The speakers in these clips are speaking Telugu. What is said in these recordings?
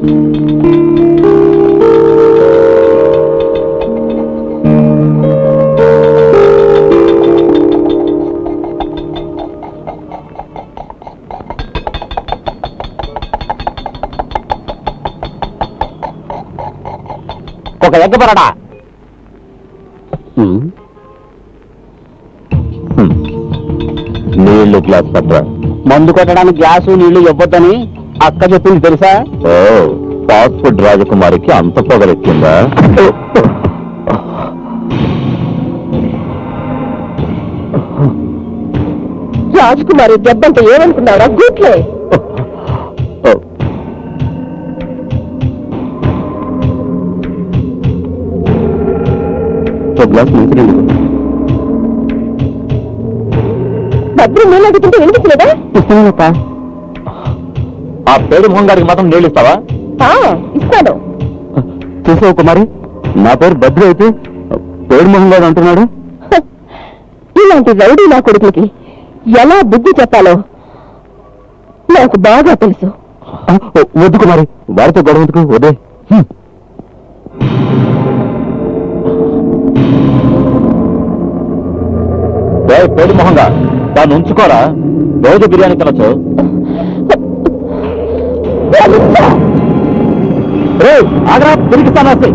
ఒక ఎగ్గ పరడా నీళ్లు గ్లాస్ పట్రా. మందు కొట్టడానికి గ్యాసు నీళ్లు ఇవ్వద్దని అక్క చెప్పింది తెలుసా? ఓ ఫాస్ట్ ఫుడ్ రాజకుమారికి అంత పొగరెక్కిందా? రాజకుమారి దెబ్బంటే ఏమనుకున్నారా? గుట్లే. గ్లాస్ మంచి నీళ్ళు. భద్రం నీళ్ళు అడుగుతుంటే వినిపించలేదా? ఇస్తానప్పా. ఆ పేరు మోహన్ గారికి మాత్రం నీళ్ళు ఇస్తావా? ఇస్తాను. చూసావు కుమారి, నా పేరు భద్ర అయితే పేరు మోహన్ గారు అంటున్నాడు. ఇలాంటి రౌడీ నా కొడుకులకి ఎలా బుద్ధి చెప్పాలో నాకు బాగా తెలుసు. వద్దు కుమారి, వారితో గొడవకు వదే. పేరు మొహంగా దాన్ని ఉంచుకోరా, రోజు బిర్యానీ తినొచ్చు. ఆగ్రా తిరిగిస్తాను వస్తే.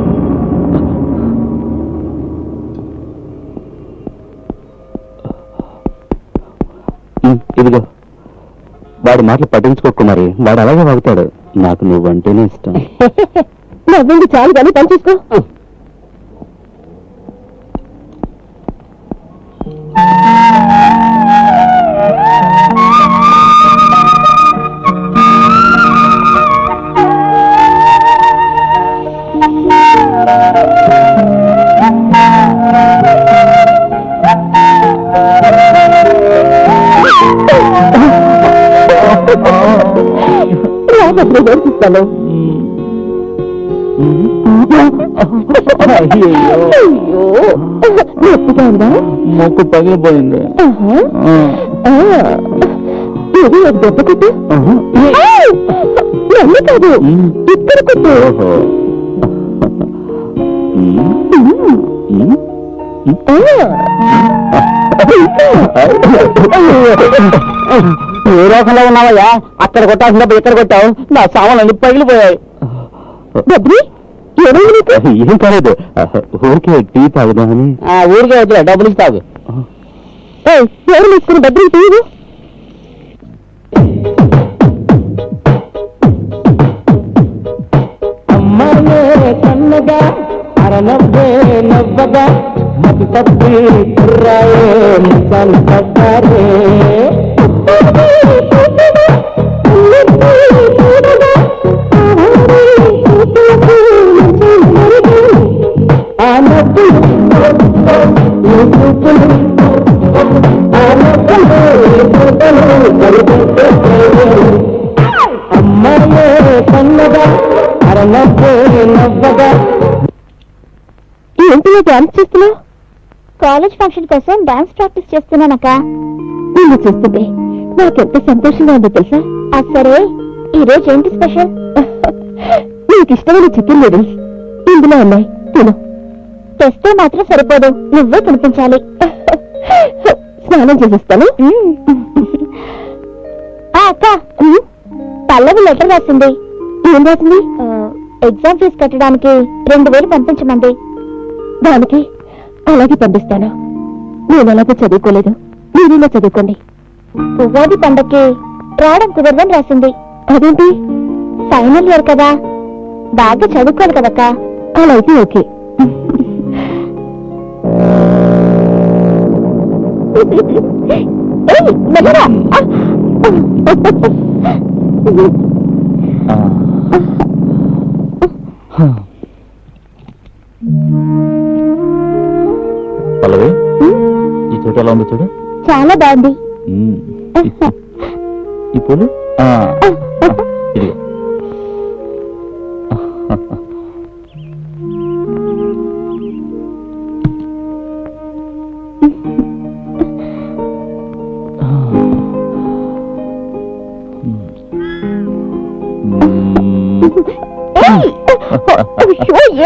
ఇదిగో, వాడి మాటలు పట్టించుకోకు మరి, వాడు అలాగే వాగుతాడు. నాకు నువ్వంటేనే ఇష్టం. నవ్వింది చాలు కానీ పని చూసుకో. నేర్పిస్తాను. మొక్కు పగిలిపోయింది. దెబ్బ కొట్టు. నన్ను కాదు, ఇక్కడ కొట్టు. ఏ రోగంలో ఉన్నావయ్యా? అక్కడ కొట్టాల్సినప్పుడు ఇక్కడ కొట్టావు, నా సామాన్లన్నీ పగిలిపోయాయి. ఏం కాలేదు, ఊరికే టీ తాగుదామని. ఊరికే వద్దులే, డబ్బులు ఇస్తావు. ఎవరు తీసుకుని డబ్బులు తీయదు. అమ్మాయే కన్నగా అరనవ్వే నవ్వగా మతి తప్పి కుర్రాయే ముసాలు పడ్డారే. అమ్మాయే కన్నగా అరనవ్వే నవ్వగా. ఏంటి డాన్స్ చేస్తున్నావు? కాలేజ్ ఫంక్షన్ కోసం డాన్స్ ప్రాక్టీస్ చేస్తున్నానక్క. నిన్ను చూస్తుంటే నాకెంత సంతోషంగా ఉందో తెలుసా? సరే, ఈ రోజు ఏంటి స్పెషల్? నీకు ఇష్టమైన చికెన్ నూడిల్స్ ఇందులో ఉన్నాయి, తిను. తెస్తే మాత్రం సరిపోదు, నువ్వే తినిపించాలి. స్నానం చేసేస్తాను. అక్క, పల్లవి లెటర్ రాసింది. ఏం రాసింది? ఎగ్జామ్ ఫీజు కట్టడానికి 2000 పంపించమంది. దానికి అలాగే పంపిస్తాను. నేను అలాగే చదువుకోలేదు, మీరేలా చదువుకోండి. ఉగాది పండక్కి రావడం కుదరదని రాసింది. అదేంటి? ఫైనల్ ఇయర్ కదా, బాగా చదువుకోవాలి కదక్క. అలా అయితే ఓకే. పల్లవి, ఈ చోట ఎలా ఉంది చూడు. చాలా బాగుంది. ఈ పూలు ఇదిగో.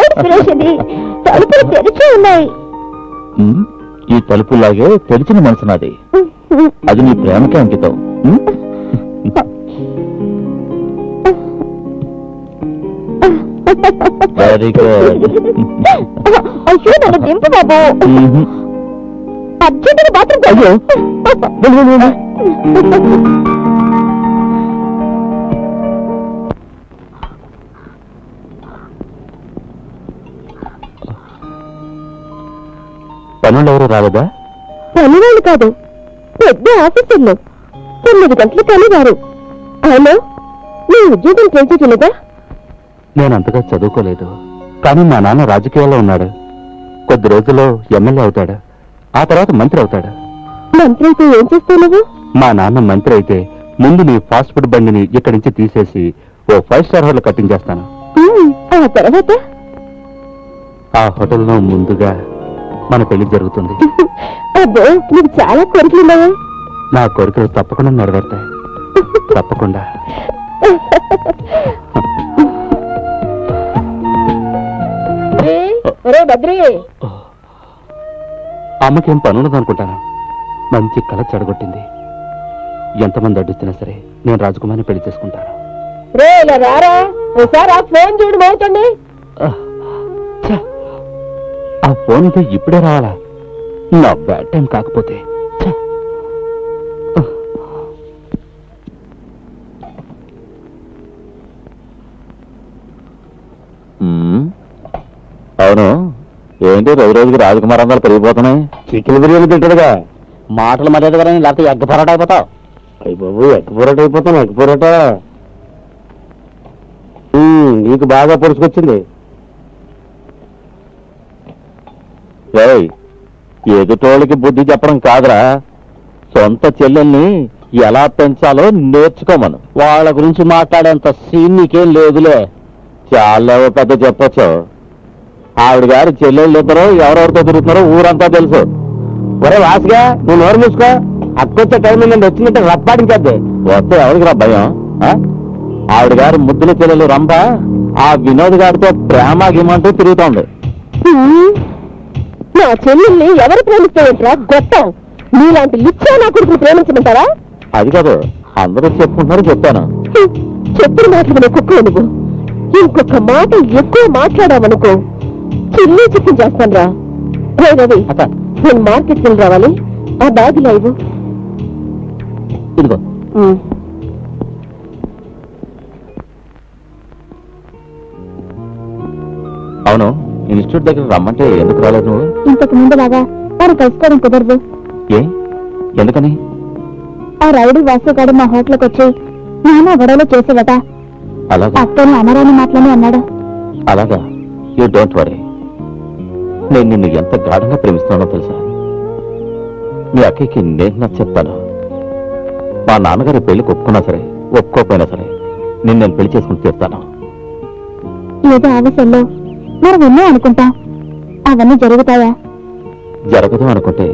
ఏడు సురేష్ ఇది తలుపులు తెరిచి ఉన్నాయి. ఈ తలుపులాగే తెరిచిన మనసు నాది. అది నీ ప్రేమకే అంకితం. Very good. అయ్యో నన్ను దింపు బాబు. అర్జెంటుగా బాత్రూమ్ అయ్యో. పనులు ఎవరు రాలేదా? పనివాళ్ళు కాదు, పెద్ద ఆఫీసర్లు. 9 గంటలు పనివారు. అవును, నీ ఉద్యోగం తెలియదా? నేను అంతగా చదువుకోలేదు, కానీ మా నాన్న రాజకీయాల్లో ఉన్నాడు. కొద్ది రోజుల్లో ఎమ్మెల్యే అవుతాడు, ఆ తర్వాత మంత్రి అవుతాడు. మంత్రి అయితే ఏం చేస్తావు నువ్వు? మా నాన్న మంత్రి అయితే ముందు నీ ఫాస్ట్ ఫుడ్ బండిని ఇక్కడి నుంచి తీసేసి ఓ 5 స్టార్ హోటల్ కట్టించేస్తాను. ఆ తర్వాత? ఆ హోటల్లో ముందుగా మన పెళ్లి జరుగుతుంది. అబ్బో, నీకు చాలా కోరికలున్నావా? నా కోరికలు తప్పకుండా నెరవేరుతాయి. తప్పకుండా. అమ్మకేం పనున్నది అనుకుంటాను. మంచి కళ చెడగొట్టింది. ఎంతమంది అడ్డిస్తున్నా సరే నేను రాజకుమారిని పెళ్లి చేసుకుంటాను. రారా, ఒకసారి ఫోన్ చూడు మోతండి. ఆ ఫోన్ ఇప్పుడే రావాలా? నా బ్యాడ్ టైం కాకపోతే. అవును, ఏంటి రోజు రోజుకి రాజకుమార్ అందాలు పెరిగిపోతున్నాయి? చికెన్ బిర్యానీ తింటాడుగా. మాటలు మర్యాద కానీ లేకపోతే ఎగ్ పొరాట అయిపోతావు. అయ్యి బాబు, ఎగ్ పొరాట అయిపోతాను. ఎగ్ పొరాట నీకు బాగా పొడుచుకొచ్చింది. ఎదుటోళ్ళకి బుద్ధి చెప్పడం కాదురా, సొంత చెల్లెల్ని ఎలా పెంచాలో నేర్చుకోమను. వాళ్ళ గురించి మాట్లాడేంత సీన్ నీకేం లేదులే. చాలా పెద్ద చెప్పొచ్చు. ఆవిడ గారి చెల్లెళ్ళు ఇద్దరు ఎవరెవరితో తిరుగుతున్నారో ఊరంతా తెలుసు. ఒరే వాసిగా, నువ్వు నోరు మూసుకో. అక్కొచ్చే టైంలో నేను వచ్చినట్టు రప్పాడించద్ది. వస్తే ఎవరికి రా భయం? ఆవిడ గారి ముద్దుల చెల్లెలు రంభ ఆ వినోద్ గారితో ప్రేమ గిమంటూ తిరుగుతోంది. నా చెల్లెల్ని ఎవరు ప్రేమిస్తాయంట్రా గొప్పం? నీలాంటి లిచ్చా నా కొడుకుని ప్రేమించమంటారా? అది కాదు, అందరూ చెప్పుకుంటున్నారు, చెప్పాను. చెప్పిన మాటలు కుక్క నువ్వు. ఇంకొక మాట ఎక్కువ మాట్లాడావనుకో చిల్లి చిక్కుని చేస్తాను రా. రవి, నేను మార్కెట్కి వెళ్ళి రావాలి. ఆ బ్యాగ్ ఇలా ఇవ్వు. ఇదిగో. అవును, ఇన్స్టిట్యూట్ దగ్గర రమ్మంటే ఎందుకు రాలేదు నువ్వు? ఇంతకు ముందులాగా వారు కలుసుకోవడం కుదరదు. ఏ, ఎందుకని? ఆ రౌడీ వాసుగాడు మా హోటల్కి వచ్చి నాన్న గొడవలో చేసేవట. అలాగా? అత్తని అమరాని మాటలని అన్నాడు. అలాగా? You don't worry. నేను నిన్ను ఎంత గాఢంగా ప్రేమిస్తున్నానో తెలుసా? మీ అక్కకి నేను నాకు చెప్తాను. మా నాన్నగారి పెళ్లికి ఒప్పుకున్నా సరే ఒప్పుకోకపోయినా సరే నేను పెళ్లి చేసుకుని తీస్తాను. ఏదో ఆవేశంలో మనం ఎన్నో అనుకుంటాం, అవన్నీ జరుగుతాయా? జరగదు అనుకుంటే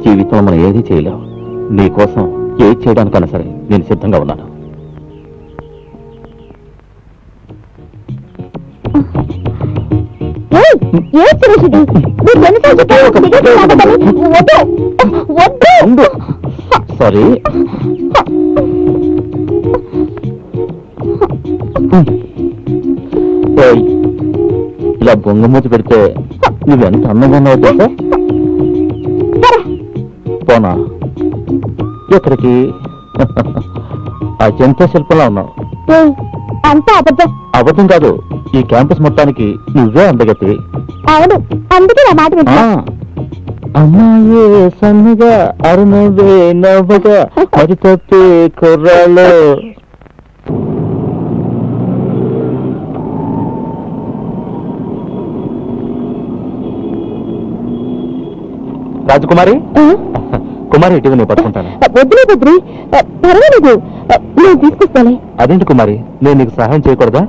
జీవితంలో మనం ఏది చేయలేం. నీకోసం ఏది చేయడానికన్నా సరే నేను సిద్ధంగా ఉన్నాను. సారీ. ఇలా బొంగమూతి పెడితే నువ్వెంత అందంగా ఉన్నావు తెలుసా? పోనా? ఎక్కడికి? అజంతా శిల్పంలా ఉన్నావు. అంతా అబద్ధం. అబద్ధం కాదు, ఈ క్యాంపస్ మొత్తానికి నువ్వే అందగతి. అవును, అందుకే నా మాట వింటా. అమ్మాయే సన్నగా అరుణవే నవ్వగా మరి తప్పే కుర్రాళ్ళు. రాజకుమారి, కుమారి ఇటీవల నేను పట్టుకుంటాను. వద్దులే బద్రి, పర్వాలేదు, నేను తీసుకొస్తానే. అదేంటి కుమారి, నేను నీకు సహాయం చేయకూడదా?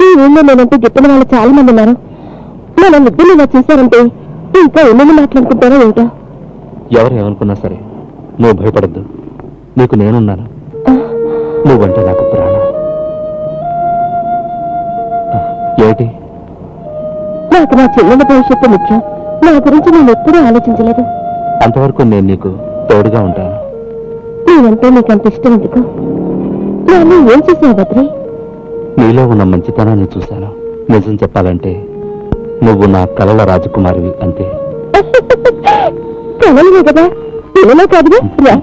ఈ ఊళ్ళో నేనంటే చెప్పిన వాళ్ళు చాలా మంది ఉన్నారు. మనం ఇద్దరు ఇలా చూశారంటే ఇంకా ఎన్నెన్ని మాట్లాడుకుంటారో ఏంటో. ఎవరు ఏమనుకున్నా సరే నువ్వు భయపడద్దు. నీకు నేనున్నాను. నువ్వంటే నాకు ప్రాణం. నాకు నా చెల్లెల భవిష్యత్తు ముఖ్యం. నా గురించి నేను ఎప్పుడూ ఆలోచించలేదు. అంతవరకు నేను నీకు తోడుగా ఉంటాను. నేనంటే నీకంత ఇష్టం ఎందుకు? నన్ను ఏం చేసావు బద్రి? నీలో ఉన్న మంచితనాన్ని చూశాను. నిజం చెప్పాలంటే నువ్వు నా కలల రాజకుమారివి అంతే. కలలే కదా, పిల్లలే కాదుగా. రా.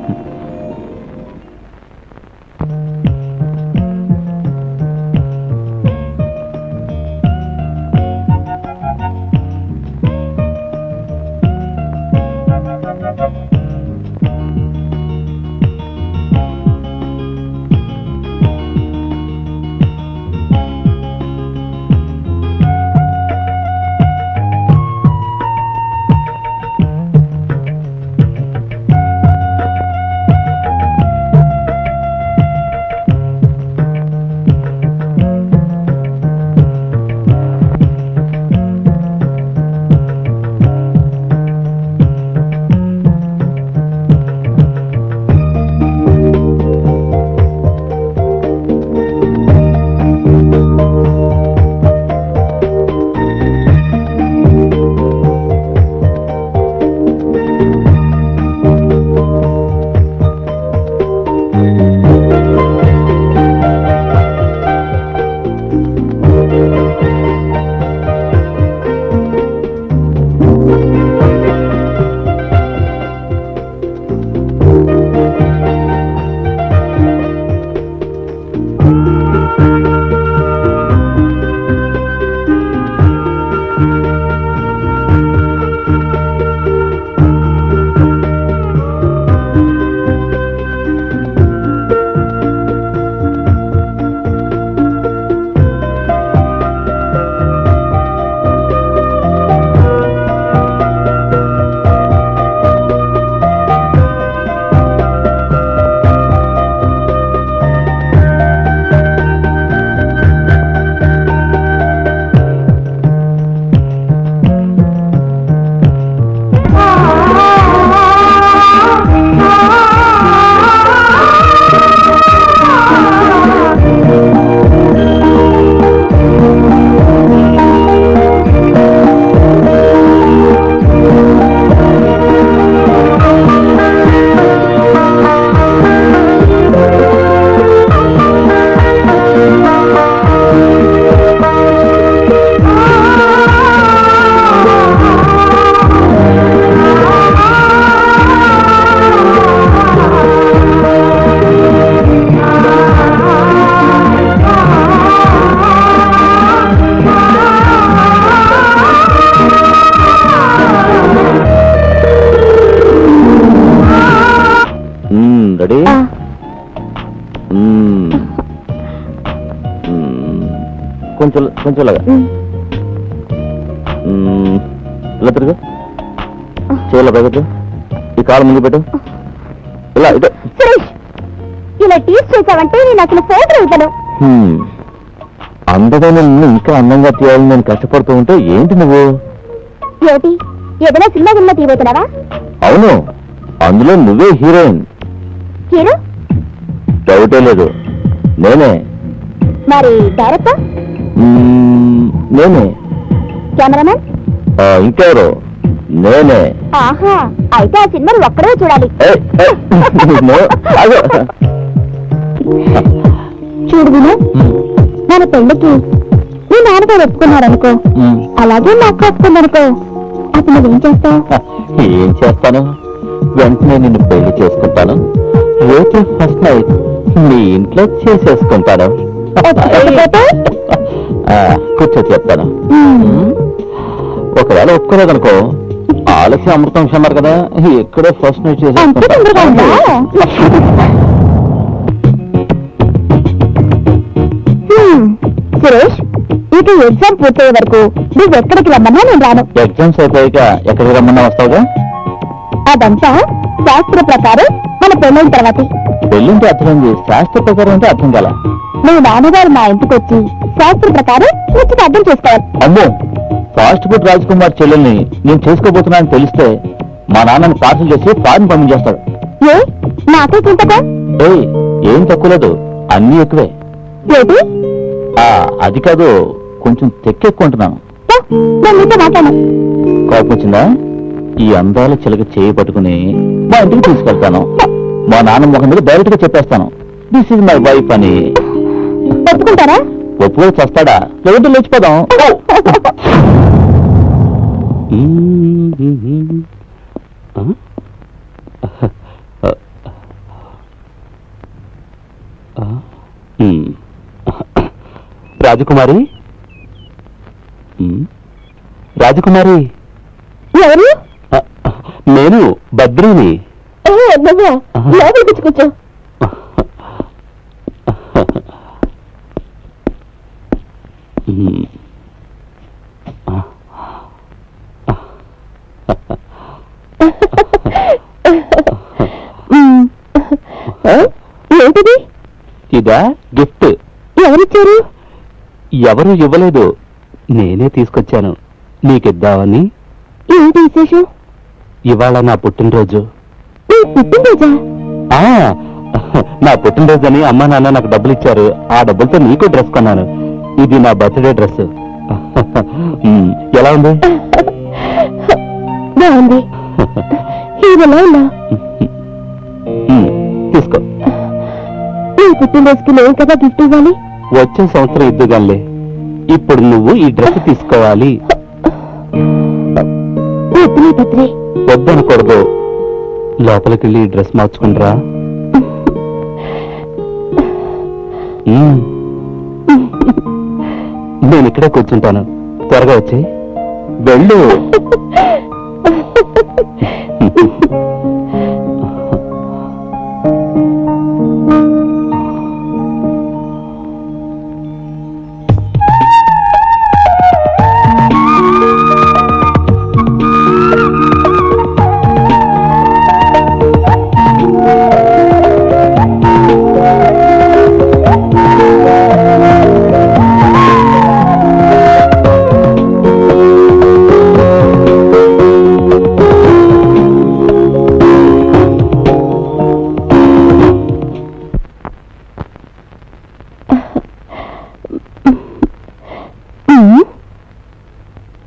రెడీ? కొంచెం కొంచెం లాగా ఇలా తిరుగు, చేయాల బ్యాగెట్, ఈ కాలు ముందు పెట్టు, ఇలా ఇటు. ఇలా టీచ్ చేసావంటే నేను అసలు ఫోటో ఇవ్వను. అందమైన నిన్ను ఇంకా అందంగా తీయాలని నేను కష్టపడుతూ ఉంటే ఏంటి నువ్వు? ఏమిటి, ఏదైనా సినిమా తీయబోతున్నావా? అవును, అందులో నువ్వే హీరోయిన్. హీరో? డౌటే లేదు, నేనే. మరి డైరెక్టర్? నేనే. కెమెరామెన్? ఇంకెవరు? నేనే. ఆహా, అయితే ఆ సినిమాలు ఒక్కడే చూడాలి. చూడు విను, మన పెళ్లికి నీ నాన్నగారు ఒప్పుకున్నారనుకో, అలాగే నాకు ఒప్పుకుందనుకో, అప్పుడు నువ్వేం చేస్తావు? ఏం చేస్తాను, వెంటనే నిన్ను పెళ్లి చేసుకుంటాను, రేపు ఫస్ట్ నైట్ నీ ఇంట్లో చేసేసుకుంటాను. కూర్చో చెప్తాను. ఒకవేళ ఒప్పుకోలేదనుకో, ఆలస్యం అమృతం అన్నారు కదా, ఇక్కడే ఫస్ట్ నైట్ చేసేసుకుంటాను. సురేష్, ఇక ఎగ్జామ్ పూర్తయ్యే వరకు నువ్వు ఎక్కడికి రమ్మన్నా నేను రాను. ఎగ్జామ్స్ అయిపోయాక ఎక్కడికి రమ్మన్నా వస్తావుగా? అదంతా శాస్త్ర ప్రకారం మన పెళ్ళైన తర్వాత. పెళ్ళింటే అర్థమైంది, శాస్త్ర ప్రకారం అంటే అర్థం కాల. నువ్వు నాన్నగారు మా ఇంటికి వచ్చి శాస్త్ర ప్రకారం వచ్చి అర్థం చేసుకోవాలి. అమ్మో, ఫాస్ట్ ఫుడ్ రాజకుమార్ చెల్లెల్ని నేను చేసుకోబోతున్నానని తెలిస్తే మా నాన్నని పార్సల్ చేసి ఫారెన్ పంపించేస్తాడు. ఏ నాకే తింటగా? ఏం తక్కువ లేదు, అన్ని ఎక్కువే. ఏంటి? అది కాదు, కొంచెం తెక్కెక్కుంటున్నాను. నేను మీతో మాట్లాడను. కోపం వచ్చిందా? ఈ అందాల చిలక చేయి పట్టుకుని మా ఇంటికి తీసుకెళ్తాను. మా నాన్న ముఖం మీద డైరెక్ట్ గా చెప్పేస్తాను, దిస్ ఇస్ మై వైఫ్ అని. ఒప్పుకుంటారా? ఒప్పుకొని చేస్తాడా? లేదంటే లేచిపోదాం. రాజకుమారి, రాజకుమారి. ఎవరు? నేను బద్రీని. నువ్వా? లోపలికి కూర్చో. ఏంటిది? ఇదా గిఫ్ట్. ఎవరిచ్చారు? ఎవరు ఇవ్వలేదు, నేనే తీసుకొచ్చాను నీకిద్దామని. ఏంటి విశేషం? ఇవాళ నా పుట్టినరోజు. పుట్టినరోజా? నా పుట్టినరోజని అమ్మా నాన్న నాకు డబ్బులు ఇచ్చారు. ఆ డబ్బులతో నీకు డ్రెస్ కొన్నాను. ఇది నా బర్త్డే డ్రెస్. ఎలా ఉంది? బాగుంది. ఇదిలా ఉన్నా? తీసుకో. నీ పుట్టినరోజుకి నేను కదా గిఫ్ట్ ఇవ్వాలి. వచ్చే సంవత్సరం ఇద్దుగాలే, ఇప్పుడు నువ్వు ఈ డ్రెస్ తీసుకోవాలి. వద్దులే భద్రే. వద్దనకూడదు, లోపలికి వెళ్ళి ఈ డ్రెస్ మార్చుకుంటారా? నేను ఇక్కడే కూర్చుంటాను, త్వరగా వచ్చి వెళ్ళు.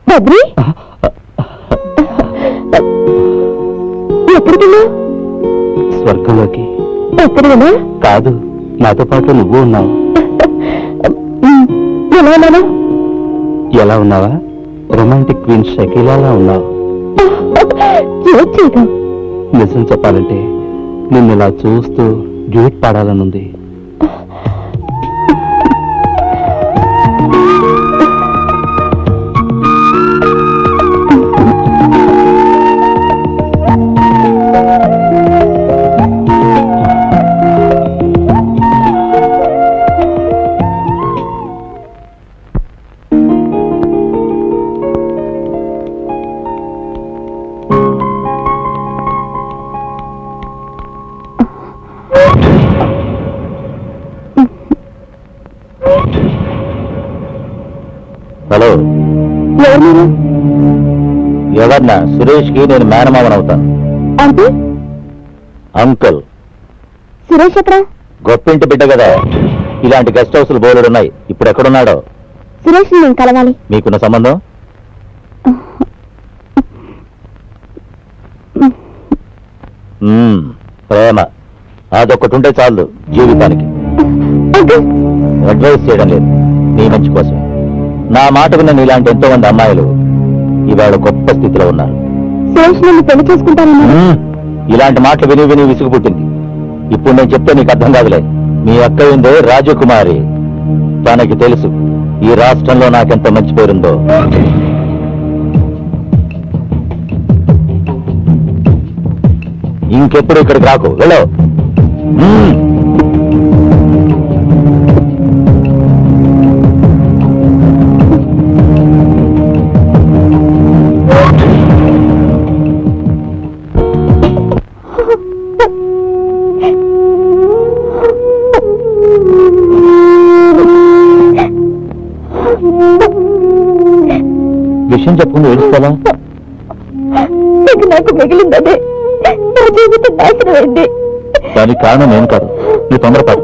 బద్రి, ఎక్కడికి? స్వర్గంలోకి. ఎక్కడికైనా? కాదు, నాతో పాటు నువ్వు ఉన్నావు. ఎలా ఉన్నాను? ఎలా ఉన్నావా? రొమాంటిక్ క్వీన్ షకీలాలా ఉన్నావు. నిజం చెప్పాలంటే నిన్ను ఇలా చూస్తూ డ్యూట్ పాడాలనుంది. హలో, ఎవరన్నా? సురేష్ కి నేను మేనమామనవుతాను. అంటే అంకుల్. సురేష్ ఎక్కడ? గొప్పింటి బిడ్డ కదా, ఇలాంటి గెస్ట్ హౌస్లు బోలెడున్నాయి. ఇప్పుడు ఎక్కడున్నాడో? సురేష్ నేను కలవాలి. మీకున్న సంబంధం? ప్రేమ అదొక్కటి ఉంటే చాలు జీవితానికి. అడ్వైస్ చేయడం లేదు, నీ మంచి కోసమే. నా మాట విన్న నీలాంటి ఎంతో మంది అమ్మాయిలు ఇవాళ గొప్ప స్థితిలో ఉన్నారు. సురేష్ నన్ను పెళ్లి చేసుకుంటానన్నా? ఇలాంటి మాటలు విని విని విసుగు పుట్టింది. ఇప్పుడు నేను చెప్తే నీకు అర్థం కాదులే. మీ అక్క ఉందే రాజకుమారి, తనకి తెలుసు ఈ రాష్ట్రంలో నాకెంత మంచి పేరుందో. ఇంకెప్పుడు ఇక్కడికి రాకు, వెళ్ళు. విషయం చెప్పుకుని ఏడుస్తావా? నాకు మిగిలిందనే నా జీవితం నాశనమైంది. దానికి కారణం నేను కాదు, నీ తొందరపాటు.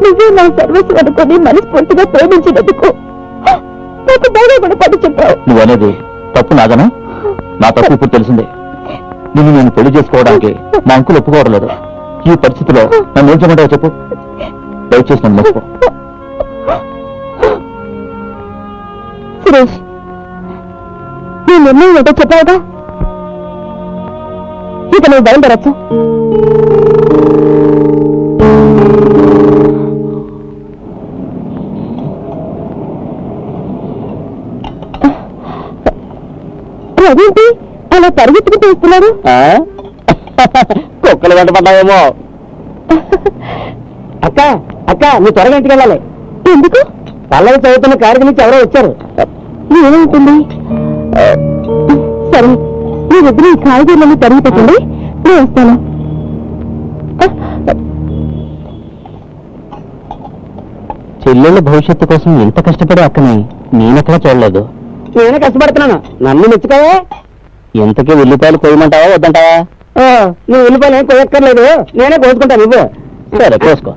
నువ్వే నా సర్వస్వం అనుకుని మనస్ఫూర్తిగా ప్రేమించినందుకు నా నాకు బాగా కూడా పడి చెప్పావు. నువ్వు అనేది తప్పు నాదనా? నా తప్పు ఇప్పుడు తెలిసిందే. నిన్ను నేను పెళ్లి చేసుకోవడానికి మా అంకులు ఒప్పుకోవడం లేదు. ఈ పరిస్థితిలో నన్ను ఏం చేయమంటావో చెప్పు. దయచేసి నన్ను మర్చిపో. సురేష్, నీ నిర్ణయం ఏదో చెప్పావుగా, ఇక నువ్వు బయలుదేరచ్చు. అదేంటి అలా పరిగెత్తుకు తీస్తున్నాడు? కుక్కలు వెంట పడ్డావేమో. అక్క అక్క నువ్వు త్వరగా ఇంటికి వెళ్ళాలి. ఎందుకు? పల్లవి చదువుతున్న కార్యక్రమం నుంచి ఎవరో వచ్చారు. ఏమవుతుంది? సరే, మీరిద్దరు ఈ కాయగూరలని తరిగి పెట్టండి, నేను వస్తాను. చెల్లెళ్ళ భవిష్యత్తు కోసం ఎంత కష్టపడే అక్కని నేనెక్కడా చూడలేదు. నేనే కష్టపడుతున్నాను, నన్ను మెచ్చుకోవే. ఎంతకీ ఉల్లిపాయలు కొయ్యమంటావా వద్దంటావా? నువ్వు ఉల్లిపాయలు ఏం కొయ్యక్కర్లేదు, నేనే కోసుకుంటాను. నువ్వు సరే కోసుకో.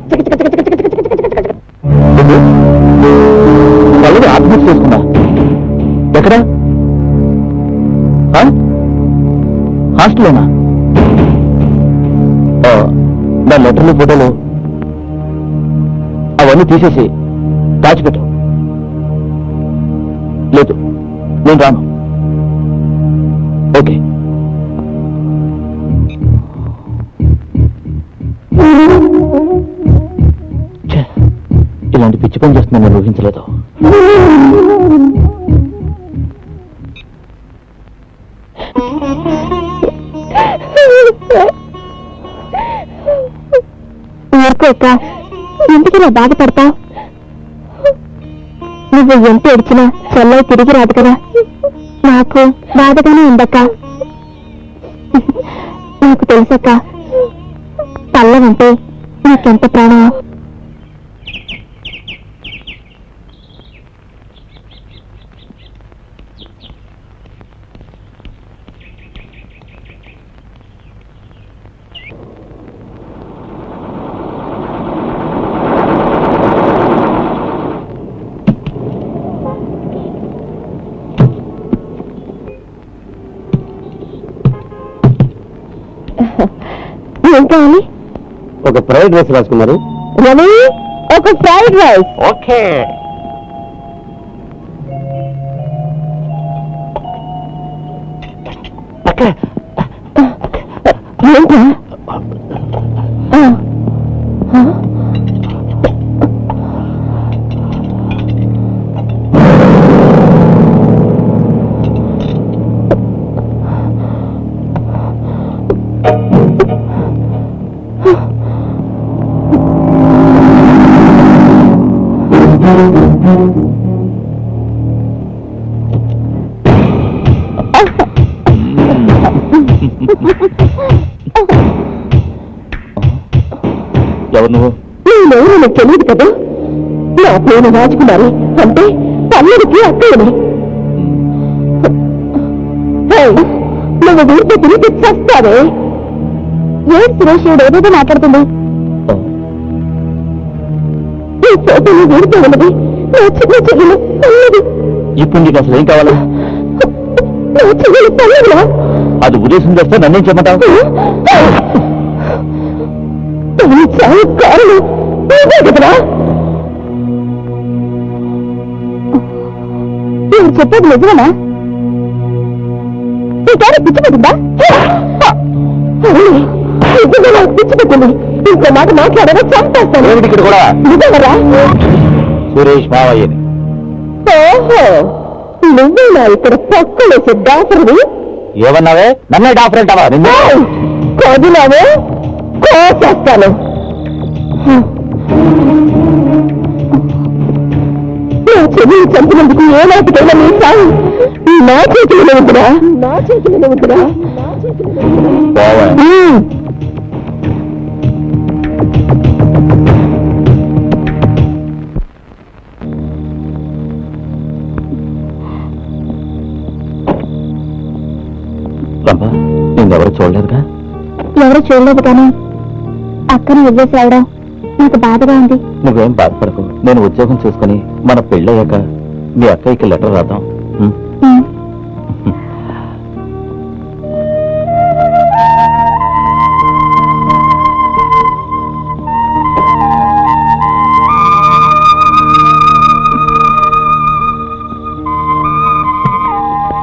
పల్లవి ఆత్మహత్య చేసుకుందా? ఎక్కడ? హాస్టల్లోనా? నా లెటర్లు ఫోటోలు అవన్నీ తీసేసి దాచిపెట్టు. లేదు, నేను రాను. ఓకే. ఇలాంటి పిచ్చి పని చేస్తుందని నేను ఊహించలేదు. ఊరుకోక, ఎందుకు ఇలా బాధపడతావు? నువ్వు ఎంత ఏడ్చినా చెల్లై తిరిగి రాదు కదా. నాకు బాధగానే ఉందక్క. నాకు తెలుసక్క, పల్లవంటే నీకెంత ప్రాణమో. ఏం కావాలి? ఒక ఫ్రైడ్ రైస్ రాసుకున్నారు. రవి, ఒక ఫ్రైడ్ రైస్. ఓకే. ఏంటా? ఎవరు నువ్వు? నేనెవరో నాకు తెలియదు కదా. నా పేరు రాజకుమారి, అంటే పల్లెడికి అక్కయ్యని. నువ్వు వీరితో తిరిగి చస్తావే. ఏం సురేష్, ఏదేదో మాట్లాడుతుంది. ఈ ఫోటోలు వీరితో ఉన్నది నా చిన్న చెల్లెలు పల్లెది. ఇప్పుడు నీకు అసలు ఏం కావాలి? నా చెల్లెలు పల్లెలా? అది ఉద్దేశం చేస్తే నన్నేం చెప్పమంటావు? తల్లి చావు కారణం నీదే కదరా. నేను చెప్పేది నిజమేనా? నీకేనా పిచ్చి పెట్టిందా? నిజంగా నాకు పిచ్చి పెట్టింది. ఇంకో మాట మాట్లాడారా చంపేస్తాను. ఏమిటి ఇక్కడ కూడా? నిజంగా సురేష్ మావయ్యని. ఓహో, నువ్వేనా ఇక్కడ పక్కలేసే డాక్టర్వి? ఏమన్నావే? నన్నే డాక్టర్ అంటావా? నిన్ను కదిలావే కోసేస్తాను. నా చెల్లిని చంపినందుకు ఏనాటికైనా నీ సాగు నా చేతిలోనే ఉందిరా, నా చేతిలోనే ఉందిరా. పోవా. రంభా, నిన్నెవరు చూడలేదుగా? ఎవరు చూడలేదు, కానీ అక్కని వదిలేసి రావడం నాకు బాధగా ఉంది. నువ్వేం బాధపడకు. నేను ఉద్యోగం చేసుకుని మన పెళ్ళయ్యాక మీ అక్కయ్యకి లెటర్ రాద్దాం.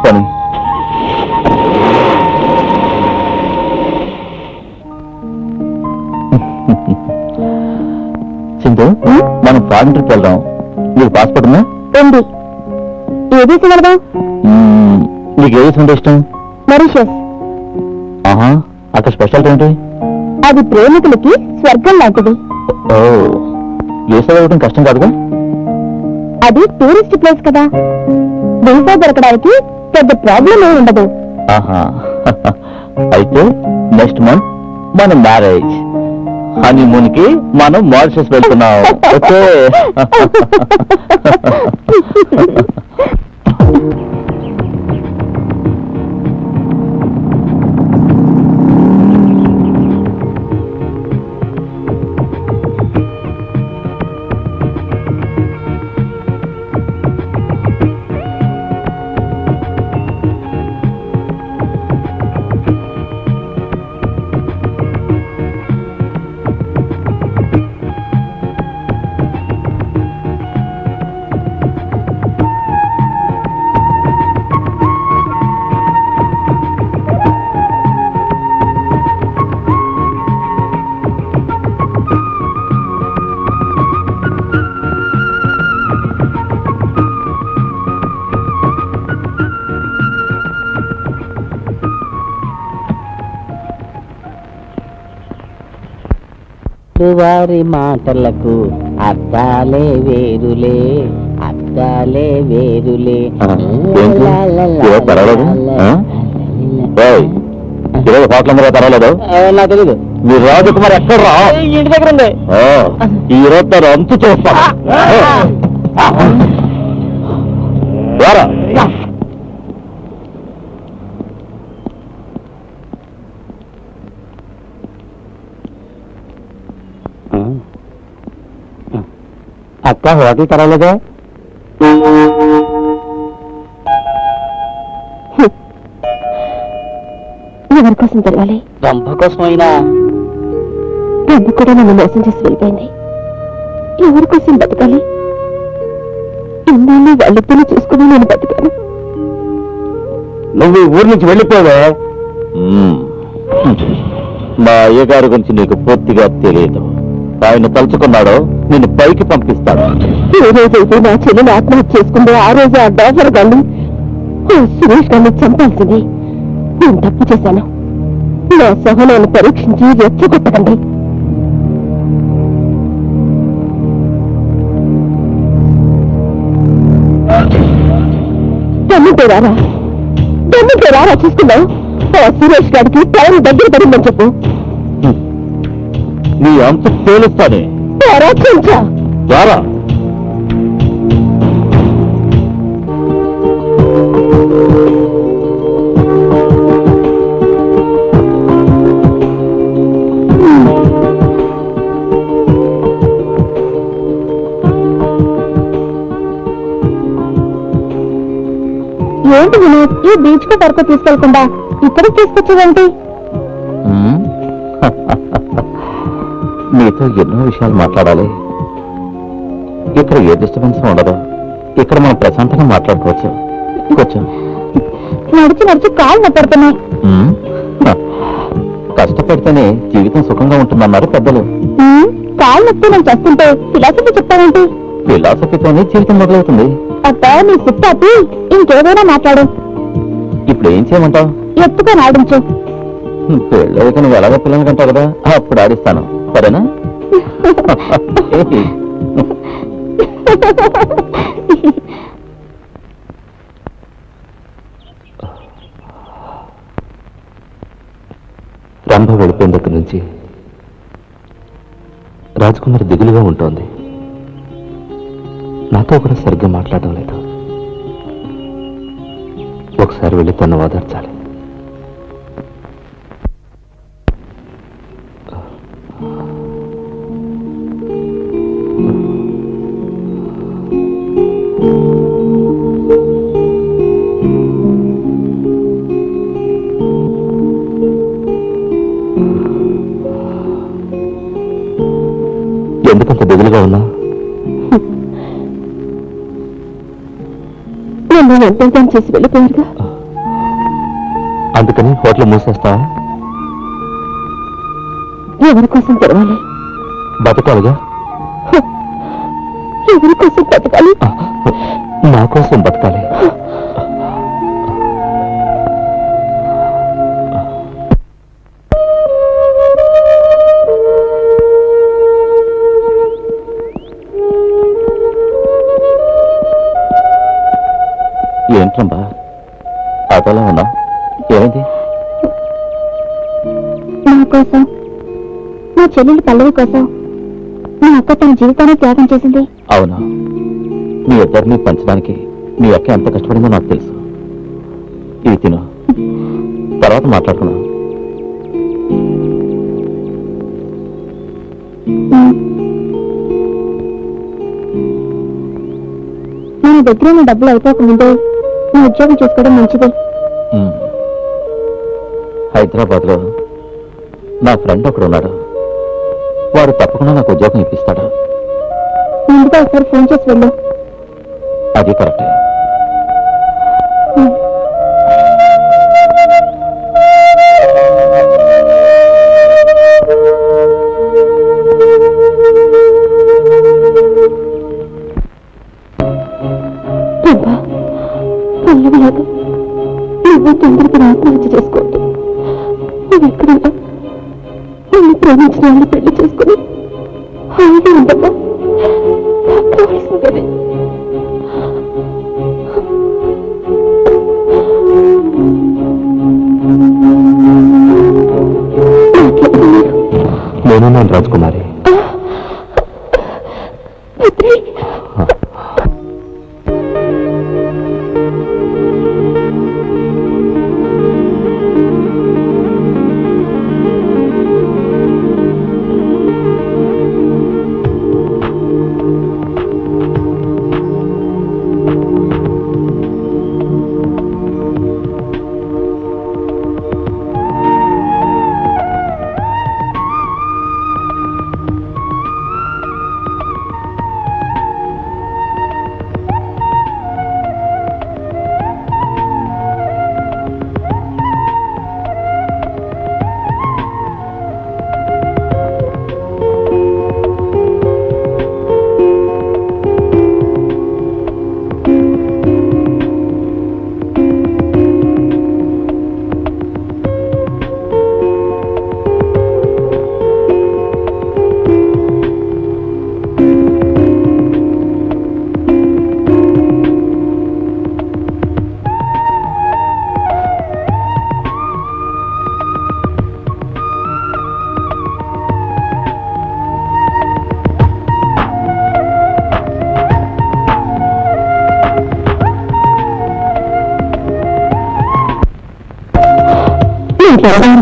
పని సింధు, మనం ఫారెన్ ట్రిప్ వెళ్దాం. నీకు పాస్పోర్ట్ ఉందా? ఉంది. ఏది వెళ్దాం? నీకు ఏ దేశం అంటే ఇష్టం? మారిషస్. ఆహా, అక్కడ స్పెషాలిటీ ఏంటి? అది ప్రేమికులకి స్వర్గం లాంటిది. ఓ, వీసా ఇవ్వడం కష్టం కాదుగా? అది టూరిస్ట్ ప్లేస్ కదా, వీసా దొరకడానికి పెద్ద ప్రాబ్లం ఏమి ఉండదు. ఆహా, అయితే నెక్స్ట్ మంత్ మన మ్యారేజ్, హనీమూన్ కి మనం మారిషస్ వెళ్తున్నాం. ఓకే. వారి మాటలకు అర్థాలే వేరులే, అర్థాలే వేరులే. హోటల్ మీద పర్వాలేదు. నాకు తెలీదు. మీరు రాజకుమార్ ఎక్కడ రా? ఇంటి దగ్గర ఉంది. ఈ రోజు తను అంతు చేస్తాను. అక్క హోటల్ తెరవలేదే? ఎవరి కోసం తెరవాలి? రంభ కోసమైనా. రంభ కూడా నన్ను మోసం చేసి వెళ్ళిపోయింది. ఎవరి కోసం బతకాలి? ఇన్నాళ్ళు వాళ్ళిద్దరిని చూసుకుని నేను బతికాను. నువ్వు ఈ ఊరి నుంచి వెళ్ళిపోవే. మా అయ్యగారి గురించి నీకు పూర్తిగా తెలియదు. ఆయన తలుచుకున్నాడో నిన్ను పైకి పంపిస్తాడు. ఏ రోజైతే నా చెల్లెలు ఆత్మహత్య చేసుకుందో ఆ రోజు ఆ డాక్టర్ గారిని, ఆ సురేష్ గారిని చంపాల్సింది. నేను తప్పు చేశాను. నా సహనాన్ని పరీక్షించి రెచ్చగొట్టకండి. దమ్ముంటే రారా చూసుకున్నావు. ఆ సురేష్ గారికి టైం దగ్గర పడిందని చెప్పు. నీ అంత తేలుస్తానే. ద్వారా ఏంటి వినోద్, ఈ బీచ్ కు వరకు తీసుకెళ్లకుండా ఇక్కడికి తీసుకొచ్చేదేంటి? నీతో ఎన్నో విషయాలు మాట్లాడాలి. ఇక్కడ ఏ డిస్టర్బెన్స్ ఉండదు. ఇక్కడ మనం ప్రశాంతంగా మాట్లాడుకోవచ్చు. కూర్చో. నడిచి నడిచి కాళ్ళు నొప్పడుతున్నాయి. కష్టపడితేనే జీవితం సుఖంగా ఉంటుందన్నారు పెద్దలు. కాళ్ళు నొప్పి నేను చేస్తుంటే ఫిలాసఫీ చెప్తావేంటి? ఫిలాసఫీతోనే జీవితం మొదలవుతుంది. అబ్బా, నీ సిట్టాపి ఇంకేదైనా మాట్లాడు. ఇప్పుడు ఏం చేయమంటావు? ఎత్తుకొని ఆడించు. పెళ్ళైతే నువ్వు ఎలాగో పిల్లలు కంటావు కదా, అప్పుడు ఆడిస్తాను. సరేనా? రంభ వెళ్ళిపోయిన దగ్గర నుంచి రాజకుమారి దిగులుగా ఉంటోంది. నాతో కూడా సరిగ్గా మాట్లాడడం లేదు. ఒకసారి వెళ్ళి తను ఓదార్చాలి. ఎందుకంత దిగులుగా ఉన్నా? నన్ను ఎంతో చేసి వెళ్ళిపోయారుగా. అందుకని హోటల్ మూసేస్తావా? ఎవరి కోసం తెరవాలి? బతకాలిగా. ఎవరి కోసం బతకాలి? నా కోసం బతకాలి. ఏంట్రమ్మా అదలా ఉన్నా? ఏమైంది? నా కోసం, నా చెల్లెలి పల్లవి కోసం నా అక్క తన జీవితాన్ని త్యాగం చేసింది. అవునా? మీ ఇద్దరిని పంచడానికి మీ అక్క ఎంత కష్టపడిందో నాకు తెలుసు. ఇది తిను, తర్వాత మాట్లాడుకున్నాం. మన దగ్గర ఉన్న డబ్బులు అయిపోకముందే నా ఉద్యోగం చేసుకోవడం మంచిది. హైదరాబాద్ లో నా ఫ్రెండ్ ఒకడు ఉన్నాడు. వాడు తప్పకుండా నాకు ఉద్యోగం ఇప్పిస్తాడు. ముందుగా ఒకసారి ఫోన్ చేసి వెళ్ళు. అది కరెక్టే. పల్లవిలాగా నువ్వు తొందరగా ఆత్మహత్య చేసుకోవద్దు. నువ్వెక్కడైనా నిన్ను ప్రేమించిన వాళ్ళని పెళ్లి చేసుకుని హాయిగా ఉండమ్మా. కావాల్సిందే. నేను రాజకుమారి.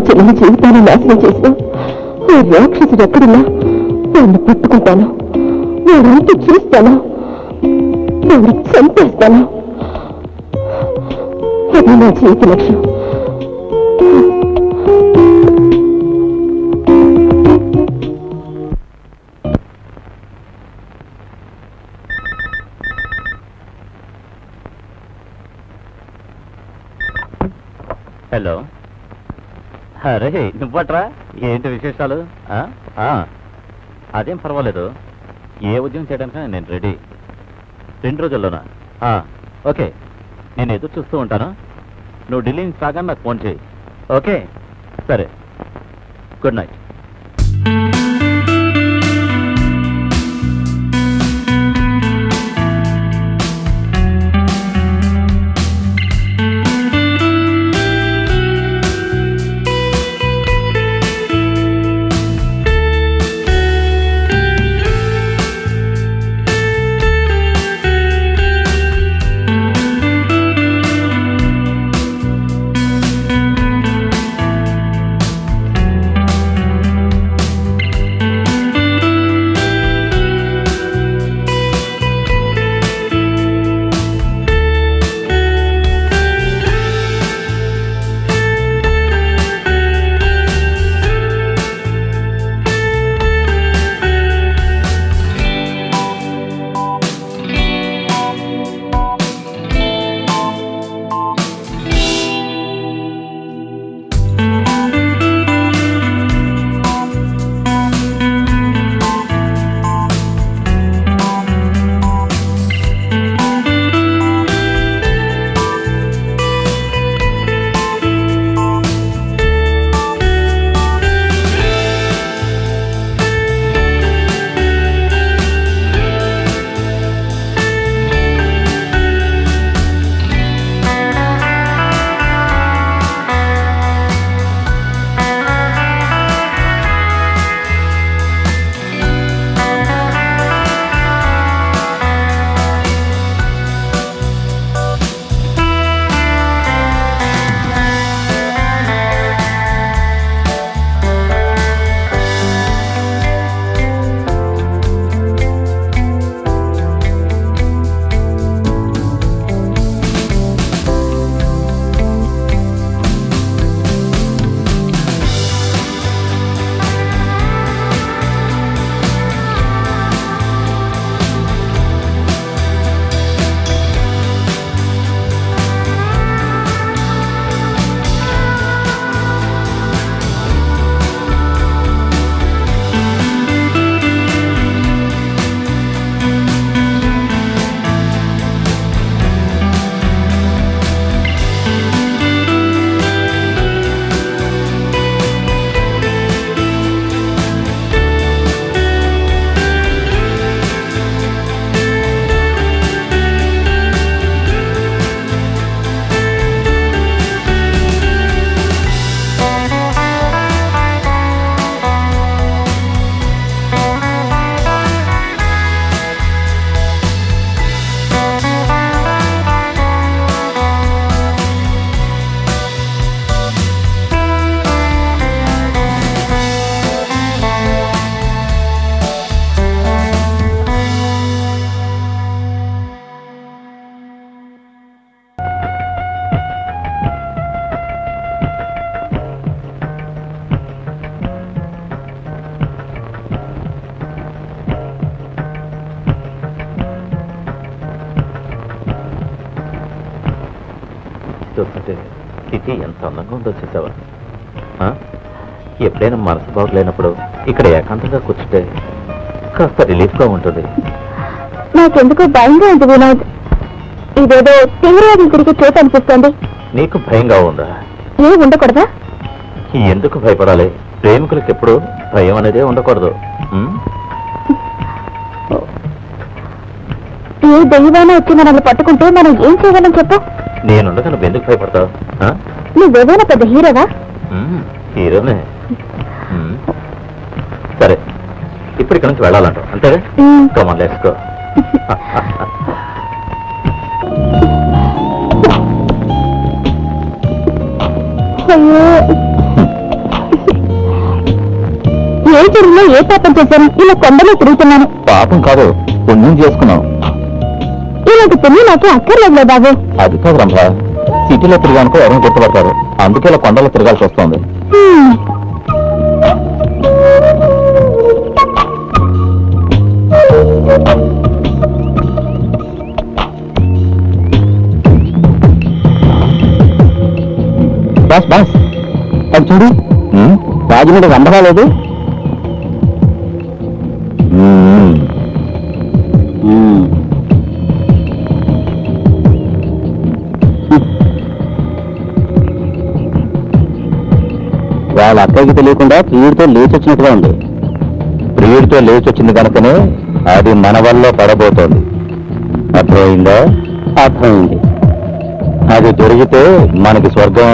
చెల్లిని జీవితాన్ని నాశనం చేసిన ఆ రాక్షసుడు ఎక్కడున్నా వాడిని పట్టుకుంటాను, వాడంతా చూస్తాను, వాడిని చంపేస్తాను. అది నా జీవిత లక్ష్యం. హలో. అరే నువ్వట్రా? ఏంటి విశేషాలు? అదేం పర్వాలేదు. ఏ ఉద్యోగం చేయడానికి నేను రెడీ. 2 రోజుల్లోనా? ఓకే, నేను ఎదురు చూస్తూ ఉంటాను. నువ్వు ఢిల్లీ నుంచి రాగానే నాకు ఫోన్ చేయి. ఓకే సరే, గుడ్ నైట్. చూస్తుంటే సిటీ ఎంత అందంగా ఉందో చూసావా? ఎప్పుడైనా మనసు బాగులేనప్పుడు ఇక్కడ ఏకాంతంగా కూర్చుంటే కాస్త రిలీఫ్గా ఉంటుంది. నాకెందుకు భయంగా ఉంది వినోద్. ఇదేదో తీవ్రవాదం తిరిగి చోటు అనిపిస్తుంది. నీకు భయంగా ఉందా? ఏ ఉండకూడదా? ఎందుకు భయపడాలి? ప్రేమికులకు ఎప్పుడు భయం అనేదే ఉండకూడదు. ఏ దైవాన వచ్చి మనల్ని పట్టుకుంటే మనం ఏం చేయగలం చెప్పు? నేనుండగా నువ్వు ఎందుకు భయపడతావు? నువ్వేదైనా పెద్ద హీరోవా? హీరోనే. సరే, ఇప్పుడు ఇక్కడ నుంచి వెళ్ళాలంటావు అంతేగా? Come on let's go. ఏ చెరువులో ఏ పాపం చేశాను? ఇలా కొండలో తిరుగుతున్నాను. పాపం కాదు, పుణ్యం చేసుకున్నావు. ఇలాంటి పుణ్యం నాకే అక్కర్లేదులే బాబు. అది కాదు రంభ, సిటీలో తిరిగానుకో ఎవరైనా గుర్తుపడతారు. అందుకే ఇలా కొండలో తిరగాల్సి వస్తుంది. బాస్ బాస్, అది చూడు, రాజమండ్రి రంభ రాలేదు. వాళ్ళ అక్కకి తెలియకుండా ప్రియుడితో లేచొచ్చినట్టుగా ఉంది. ప్రియుడితో లేచొచ్చింది కనుకనే అది మన వల్ల పడబోతోంది. అర్థమైందా? అర్థమైంది. అది దొరికితే మనకి స్వర్గం.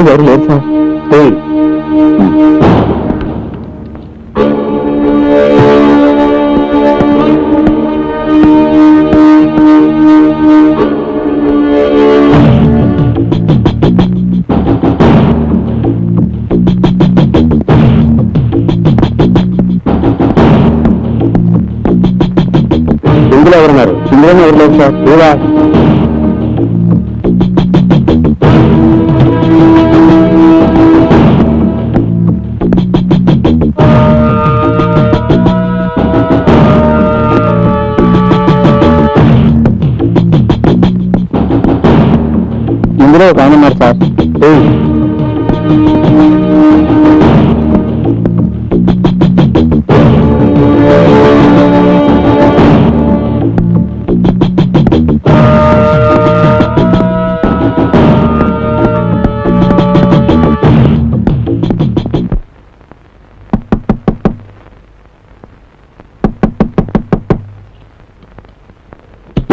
ఎవరు లేరు సార్. ఇందులో ఎవరున్నారు? ఇందులోనే ఎవరు లేదు సార్. లేదా ఇందులో ఒక ఆయన ఉన్నారు సార్.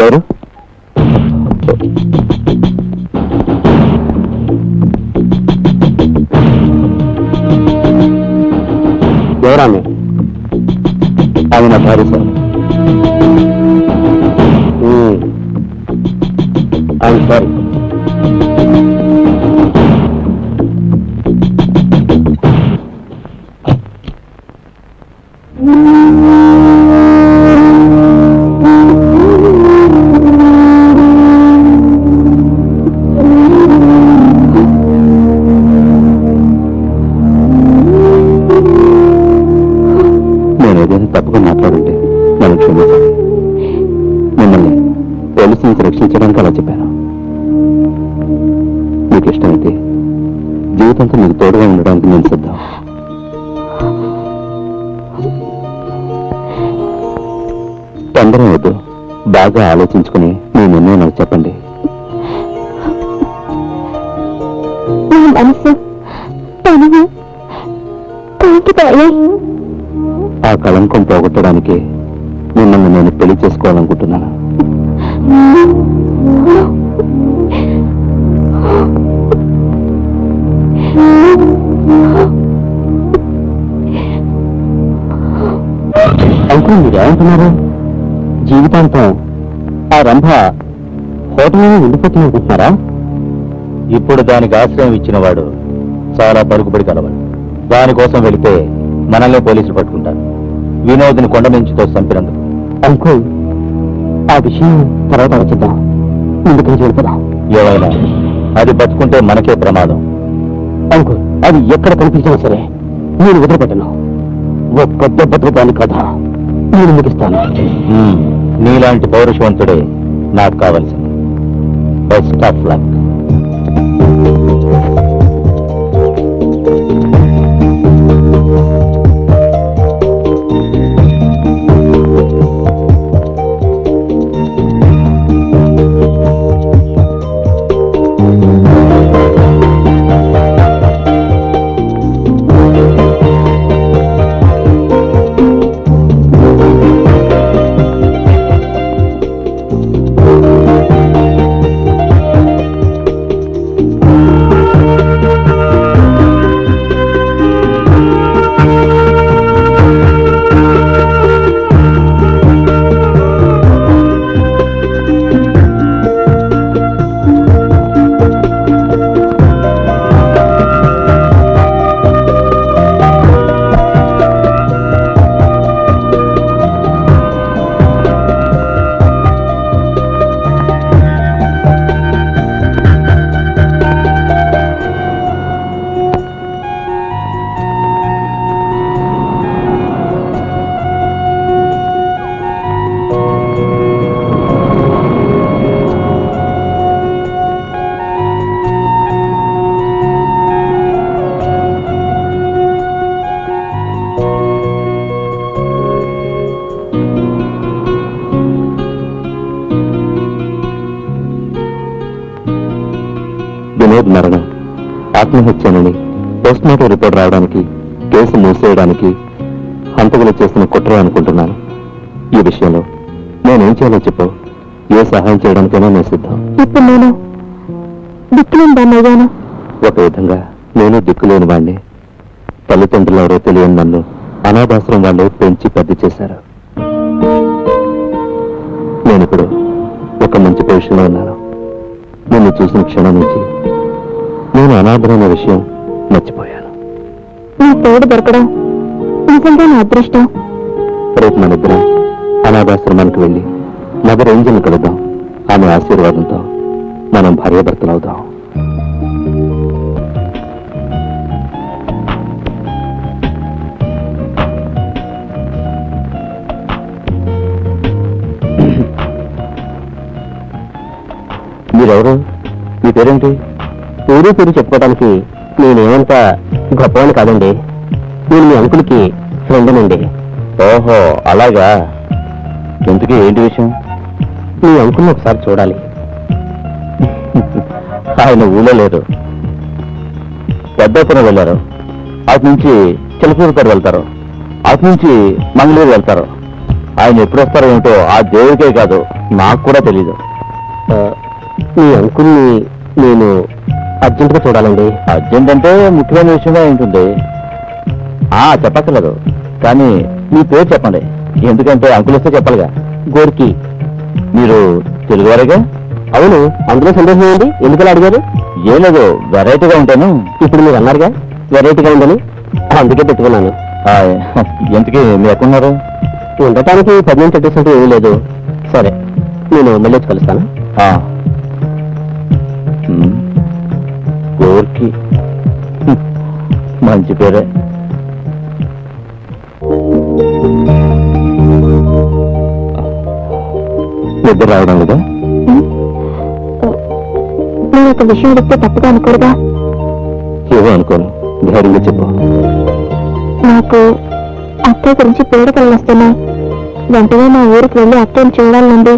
ఎవరు? ఎవరామె? ఆమె నా భార్య సార్. I'm sorry. నేనేదైనా తప్పుగా మాట్లాడుంటే నన్ను క్షమించాలి. మిమ్మల్ని పోలీసు నుంచి రక్షించడానికి అలా చెప్పాను. మీకు ఇష్టమైతే జీవితంతో మీకు తోడుగా ఉండడానికి నేను సిద్ధం. తొందర వద్దు, బాగా ఆలోచించుకుని మీ నిర్ణయం నాకు చెప్పండి. మనసు ఆ కళంకం పోగొట్టడానికి మిమ్మల్ని నేను పెళ్లి చేసుకోవాలనుకుంటున్నాను. అంకుల్, మీరు ఏమంటున్నారు? జీవితాంతం ఆ రంభ హోటల్లోనే ఉండిపోతుంది అనుకుంటున్నారా? ఇప్పుడు దానికి ఆశ్రయం ఇచ్చిన వాడు చాలా పరుగుబడి కలవాడు. దానికోసం వెళితే మనల్నే పోలీసులు పట్టుకుంటారు. వినోద్ని కొండ నుంచి చంపినందుకు. అంకుల్, ఆ విషయం తర్వాత ఆలోచిద్దాం. ముందుకు వెళ్ళిపోదాం. ఏమైనా అది బతుకుంటే మనకే ప్రమాదం. అంకుల్, అది ఎక్కడ కనిపించినా సరే నేను వదిలిపెట్టను. ఒక్క దెబ్బతో దాని కథ నేను ముగిస్తాను. నీలాంటి పౌరుషవంతుడే నాకు కావలసింది. Best of luck. వినోద్ మరణం ఆత్మహత్యనని పోస్ట్మార్టం రిపోర్ట్ రావడానికి, కేసు మూసేయడానికి హంతకులు చేసిన కుట్ర అనుకుంటున్నాను. ఈ విషయంలో నేనేం చేయాలో చెప్పు. ఏ సహాయం చేయడానికైనా నేను సిద్ధం. ఇప్పుడు నేను దిక్కులేని దాన్ని అయ్యాను. ఒక విధంగా నేను దిక్కులేని వాడిని. తల్లిదండ్రులు ఎవరో తెలియని నన్ను అనాథాశ్రమం వాళ్ళు పెంచి పెద్ద చేశారు. నేనిప్పుడు ఒక మంచి పొజిషన్లో ఉన్నాను. నిన్ను చూసిన క్షణం నుంచి నేను అనాథమైన విషయం మర్చిపోయాను. నీ తోడు దొరకడం నిజంగా నా అదృష్టం. రేపు మనిద్దరం అనాథాశ్రమానికి వెళ్ళి మదర్ ఏంజల్ని కలుద్దాం. ఆమె ఆశీర్వాదంతో మనం భార్యాభర్తలవుదాం. మీరెవరు? మీ పేరేంటి? ఊరు పేరు చెప్పుకోవడానికి నేనేమంత గొప్పవాడిని కాదండి. నేను మీ అంకుల్కి ఫ్రెండ్నండి. ఓహో, అలాగా. ఇంతకీ ఏంటి విషయం? మీ అంకుల్ని ఒకసారి చూడాలి. ఆయన ఊళ్ళో లేరు, పెద్దపురం వెళ్ళారు. అటు నుంచి చిలకూరుపేట వెళ్తారు, అటు నుంచి మంగళూరు వెళ్తారు. ఆయన ఎప్పుడు వస్తారో ఏమిటో ఆ దేవుడికే కాదు, నాకు కూడా తెలీదు. మీ అంకుల్ని నేను అర్జెంటుగా చూడాలండి. అర్జెంట్ అంటే ముఖ్యమైన విషయమే ఉంటుంది. చెప్పక్కర్లేదు, కానీ మీ పేరు చెప్పండి. ఎందుకంటే అంకుల్ వస్తే చెప్పాలిగా. గోర్కి. మీరు తెలుగువారేగా? అవును, అందులో సందేహం ఏంటి? ఎందుకలా అడిగారు? ఏం లేదు, వెరైటీగా ఉంటాను. ఇప్పుడు మీరు అన్నారుగా వెరైటీగా ఉందని, అందుకే పెట్టుకున్నాను. ఎందుకు మీరు ఎక్కడున్నారు? ఉండటానికి పర్మనెంట్ అడ్రస్ అంటే ఏమీ లేదు. సరే, నేను మళ్ళీ వచ్చి కలుస్తాను. గోర్కి మంచి పేరే. నిద్ర రావడం లేదా? నేను ఒక విషయం అడిగితే తప్పుగా అనుకోరుగా? ఏమో అనుకోను, ధైర్యంగా చెప్పు. నాకు అత్తయ్య గురించి పేడకలు వస్తున్నాయి. వెంటనే మా ఊరికి వెళ్ళి అత్తయ్యని చూడాలండి.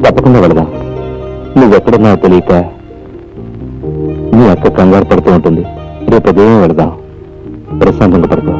తప్పకుండా వెళదాం. నువ్వెక్కడున్నావు తెలియక నీ అక్క కంగారు పడుతూ ఉంటుంది. రేపు ఉదయం వెళదాం. ప్రశాంతంగా పడుకో.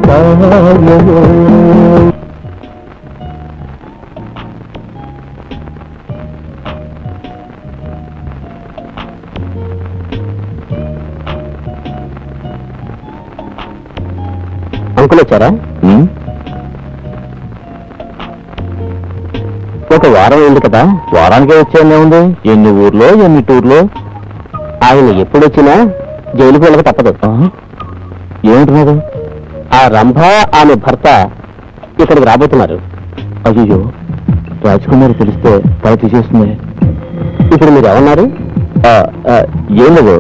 కాయము. అంకుల్ వచ్చారా? ఒక వారం అయింది కదా. వారానికే వచ్చానే ఉంది. ఎన్ని ఊర్లో ఎన్ని టూర్లో. ఆయన ఎప్పుడొచ్చినా జైలుకి వెళ్ళక తప్పదు. ఏమంటున్నారు? ఆ రంభ ఆమె భర్త ఇక్కడికి రాబోతున్నారు. అయ్యో, రాజ్కుమారి తెలిస్తే తల తీసేస్తుంది. ఇప్పుడు మీరు ఏమన్నారు? ఏం లేదు,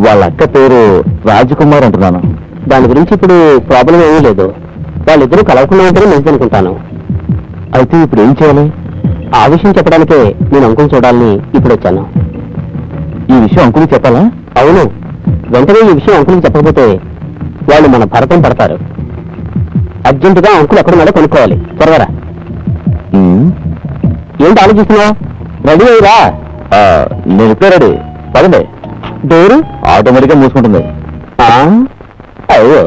వాళ్ళ అక్క పేరు రాజకుమార్ అంటున్నాను. దాని గురించి ఇప్పుడు ప్రాబ్లం ఏమీ లేదు. వాళ్ళిద్దరూ కలవకుండా ఉంటేనే మంచిదనుకుంటాను. అయితే ఇప్పుడు ఏం చేయాలి? ఆ విషయం చెప్పడానికే నేను అంకుల్ చూడాలని ఇప్పుడు వచ్చాను. ఈ విషయం అంకుల్కి చెప్పాలా? అవును, వెంటనే ఈ విషయం అంకుల్కి చెప్పకపోతే వాళ్ళు మన భరతం పడతారు. అర్జెంటుగా అంకుల్ ఎక్కడున్నాడో కొనుక్కోవాలి. త్వరగా ఏంటి ఆలోచిస్తున్నావు? రెడీ అయ్యిరా. నేను ఇప్పుడే రెడీ. పదండి. డోరు ఆటోమేటిక్గా మూసుకుంటుంది. అయ్యో,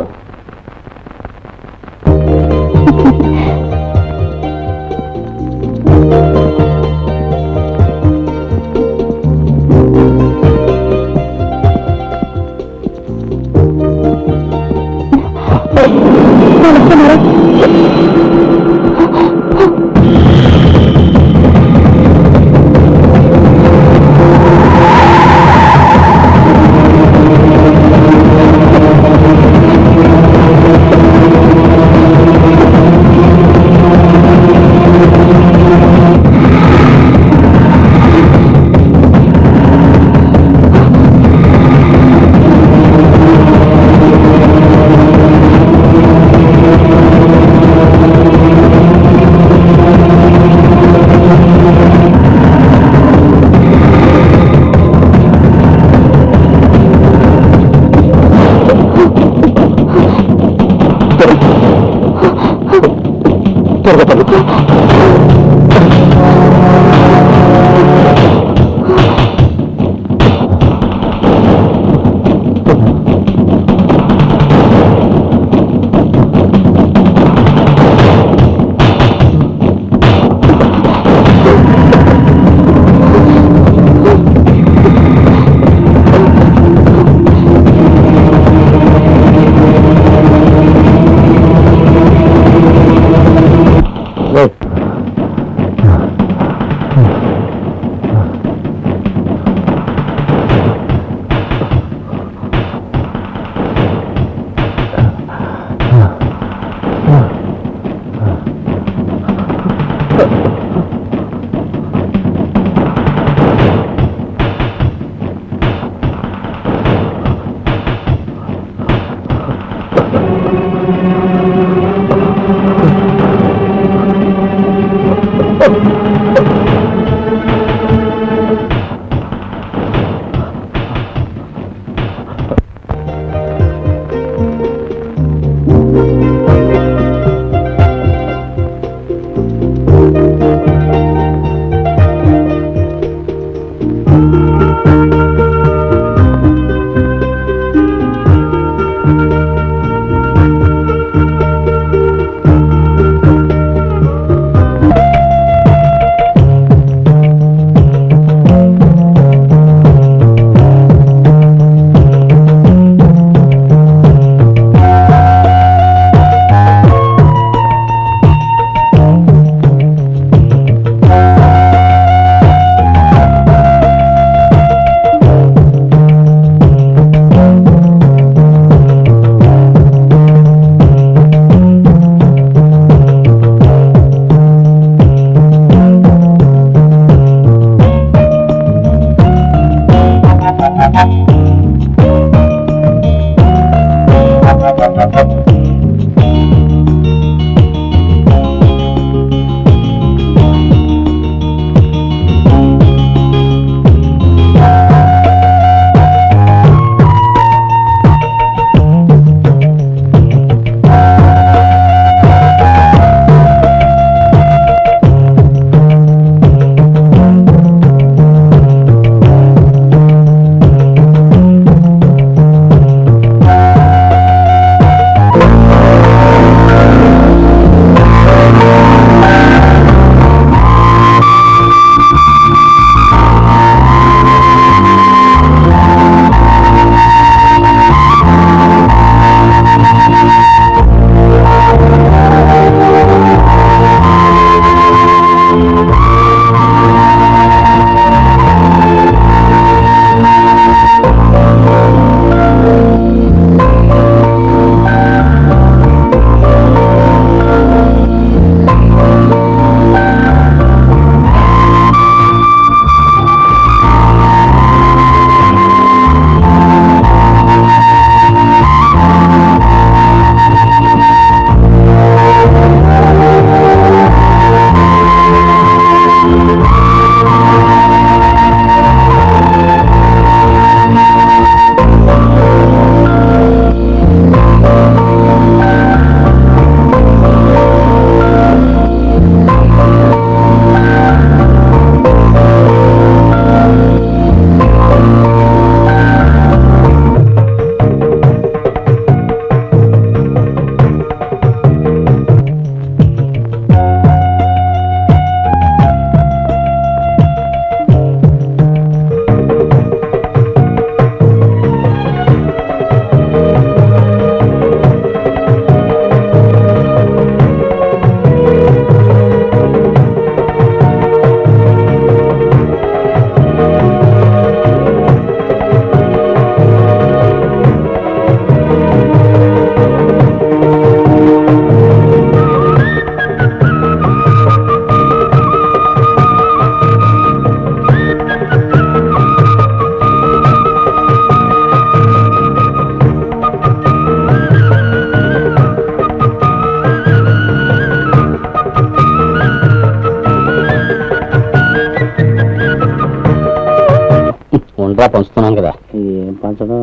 ఏంట్రా పంచుతున్నాను కదా. ఏం పంచడం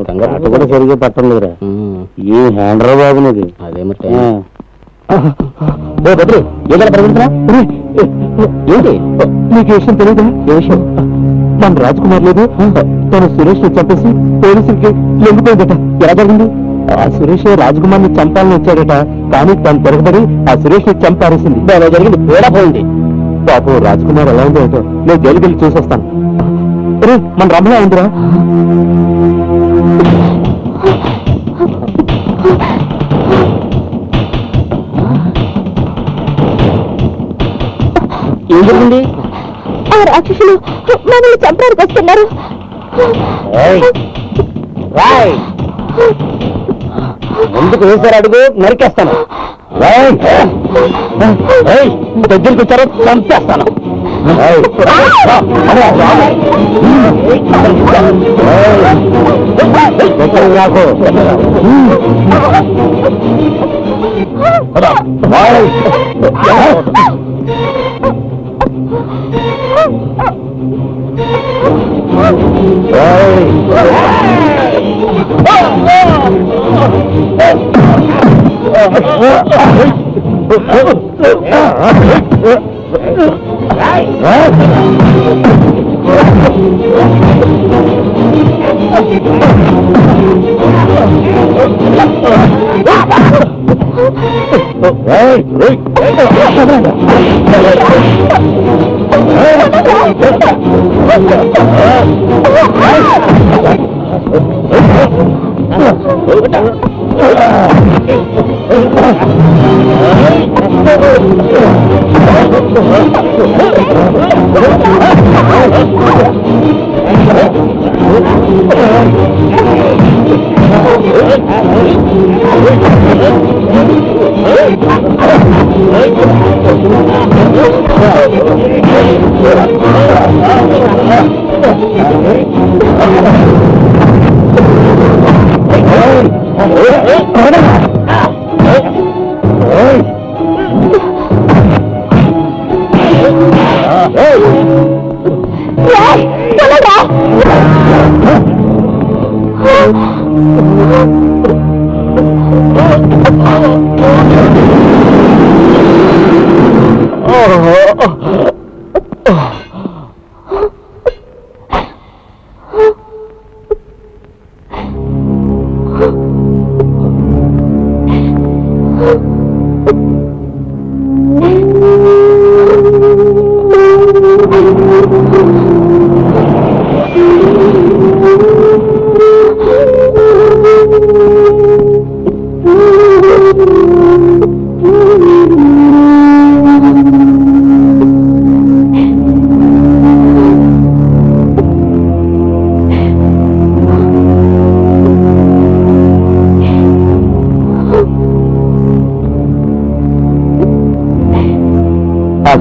కంగారు కూడా సరిగ్గా పట్టం లేదురా. ఈ హ్యాండ్రా బాబు నీది. అదేమిటి ఏదైనా పరిగెడుతున్నా ఏంటి నీకు విషయం తెలియదా? ఏ విషయం? మన రాజ్కుమార్ లేదు, తను సురేష్ ని చంపేసి పోలీసులకి లొంగిపోయిందట. ఎలా జరిగింది? ఆ సురేష్ రాజ్కుమార్ ని చంపాలని వచ్చాడట, కానీ తను తిరగబడి ఆ సురేష్ ని చంపారేసింది. ఎలా జరిగింది? పేడా పోయింది. పాపం రాజ్కుమార్ ఎలా ఉందో ఏంటో. నేను జైలుకి వెళ్ళి చూసొస్తాను. అరే మన రమణ ఉందిరా. ఏం జరిగింది? ఆ రాక్షసులు మమ్మల్ని చంపడానికి వస్తున్నారు. ముందుకు వేసారు అడుగు నరికేస్తాను. దగ్గరికి వచ్చారో చంపేస్తాను. రాకు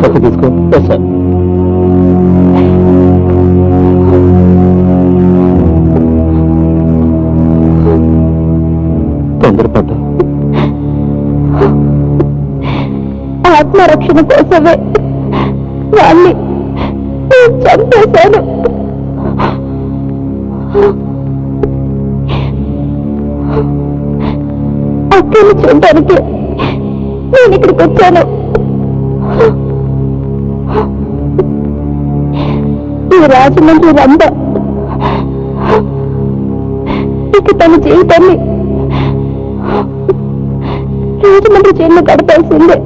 కత్తి తీసుకో. సార్ తొందరపడ్డా. ఆత్మరక్షణ కోసమే వాళ్ళని చంపేశాను. అక్కని చూడడానికి నేను ఇక్కడికి వచ్చాను. ఈ రాజమండ్రి రంభ ఇక తన జీవితాన్ని రాజమండ్రి జైల్లో గడపాల్సిందే.